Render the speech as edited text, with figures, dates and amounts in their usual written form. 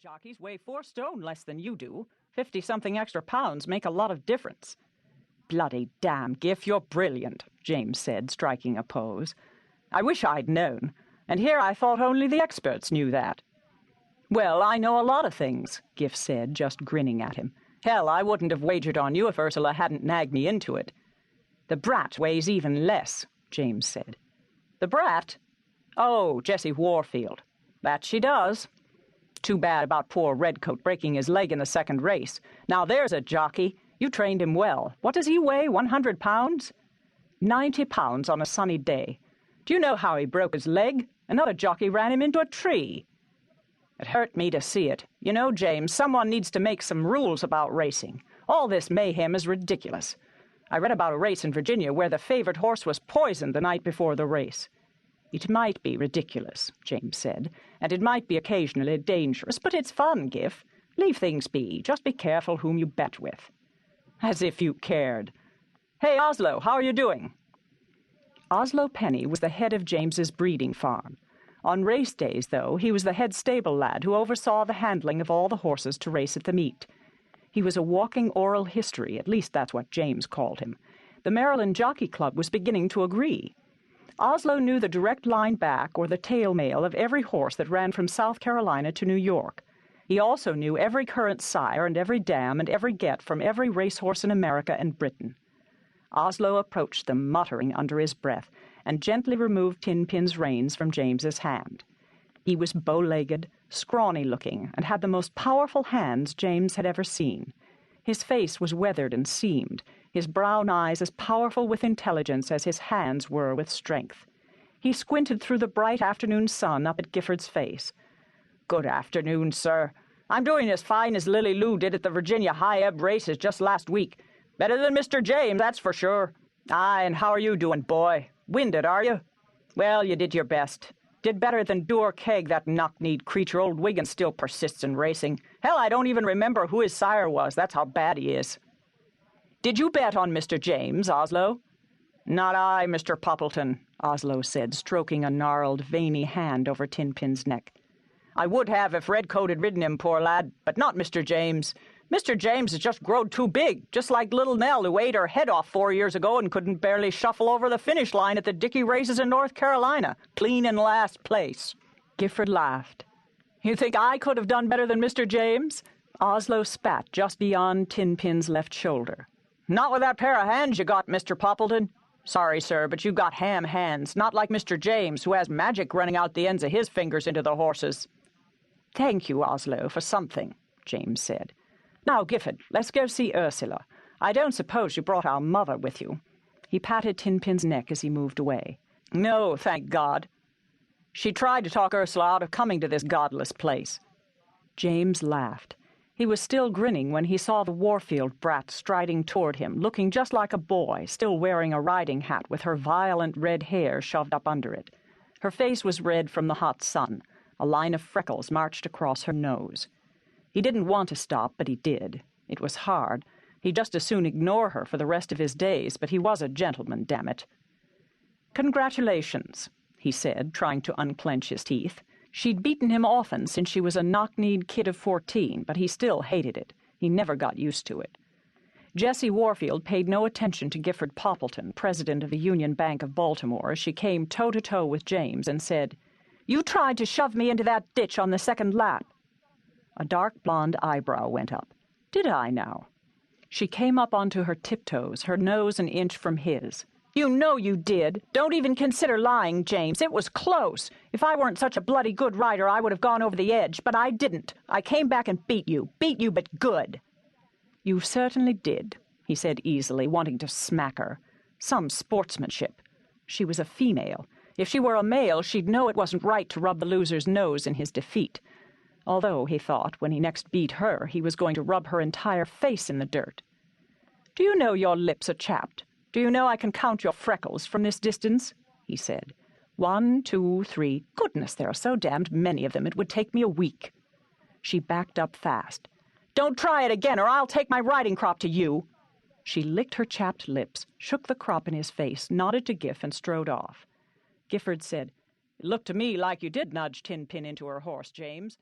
jockeys weigh 4 stone less than you do. 50-something extra pounds make a lot of difference. Bloody damn, Giff, you're brilliant, James said, striking a pose. I wish I'd known, and here I thought only the experts knew that. Well, I know a lot of things, Giff said, just grinning at him. Hell, I wouldn't have wagered on you if Ursula hadn't nagged me into it. The brat weighs even less, James said. The brat? Oh, Jessie Warfield. That she does. Too bad about poor Redcoat breaking his leg in the second race. Now there's a jockey. You trained him well. What does he weigh, 100 pounds? 90 pounds on a sunny day. Do you know how he broke his leg? Another jockey ran him into a tree. It hurt me to see it. You know, James, someone needs to make some rules about racing. All this mayhem is ridiculous. I read about a race in Virginia where the favorite horse was poisoned the night before the race. It might be ridiculous, James said, and it might be occasionally dangerous, but it's fun, Giff. Leave things be. Just be careful whom you bet with. As if you cared. Hey, Oslo, how are you doing? Oslo Penny was the head of James's breeding farm. On race days, though, he was the head stable lad who oversaw the handling of all the horses to race at the meet. He was a walking oral history, at least that's what James called him. The Maryland Jockey Club was beginning to agree. Oslo knew the direct line back or the tail mail of every horse that ran from South Carolina to New York. He also knew every current sire and every dam and every get from every racehorse in America and Britain. Oslo approached them, muttering under his breath, and gently removed Tinpin's reins from James's hand. He was bow-legged, scrawny-looking, and had the most powerful hands James had ever seen. His face was weathered and seamed, his brown eyes as powerful with intelligence as his hands were with strength. He squinted through the bright afternoon sun up at Gifford's face. "Good afternoon, sir. I'm doing as fine as Lily Lou did at the Virginia High Ebb races just last week. Better than Mr. James, that's for sure. Aye, and how are you doing, boy? Winded, are you? Well, you did your best. Did better than Doer Keg, that knock-kneed creature. Old Wiggins still persists in racing. Hell, I don't even remember who his sire was. That's how bad he is." "Did you bet on Mr. James, Oslo?" "Not I, Mr. Poppleton," Oslo said, stroking a gnarled, veiny hand over Tinpin's neck. "I would have if Redcoat had ridden him, poor lad, but not Mr. James. Mr. James has just growed too big, just like little Nell, who ate her head off 4 years ago and couldn't barely shuffle over the finish line at the Dickey races in North Carolina, clean in last place." Gifford laughed. "You think I could have done better than Mr. James?" Oslo spat just beyond Tinpin's left shoulder. "Not with that pair of hands you got, Mr. Poppleton. Sorry, sir, but you got ham hands, not like Mr. James, who has magic running out the ends of his fingers into the horses." "Thank you, Oslo, for something," James said. "Now, Gifford, let's go see Ursula. I don't suppose you brought our mother with you." He patted Tinpin's neck as he moved away. "No, thank God. She tried to talk Ursula out of coming to this godless place." James laughed. He was still grinning when he saw the Warfield brat striding toward him, looking just like a boy, still wearing a riding hat with her violent red hair shoved up under it. Her face was red from the hot sun. A line of freckles marched across her nose. He didn't want to stop, but he did. It was hard. He'd just as soon ignore her for the rest of his days, but he was a gentleman, damn it. "Congratulations," he said, trying to unclench his teeth. She'd beaten him often since she was a knock-kneed kid of 14, but he still hated it. He never got used to it. Jessie Warfield paid no attention to Gifford Poppleton, president of the Union Bank of Baltimore, as she came toe-to-toe with James and said, "You tried to shove me into that ditch on the second lap." A dark blonde eyebrow went up. "Did I now?" She came up onto her tiptoes, her nose an inch from his. "You know you did. Don't even consider lying, James. It was close. If I weren't such a bloody good rider, I would have gone over the edge, but I didn't. I came back and beat you but good." "You certainly did," he said easily, wanting to smack her. Some sportsmanship. She was a female. If she were a male, she'd know it wasn't right to rub the loser's nose in his defeat. Although, he thought, when he next beat her, he was going to rub her entire face in the dirt. "Do you know your lips are chapped? Do you know I can count your freckles from this distance?" he said. 1, 2, 3. Goodness, there are so damned many of them, it would take me a week. She backed up fast. "Don't try it again, or I'll take my riding crop to you." She licked her chapped lips, shook the crop in his face, nodded to Giff, and strode off. Gifford said, "It looked to me like you did nudge Tinpin into her horse, James."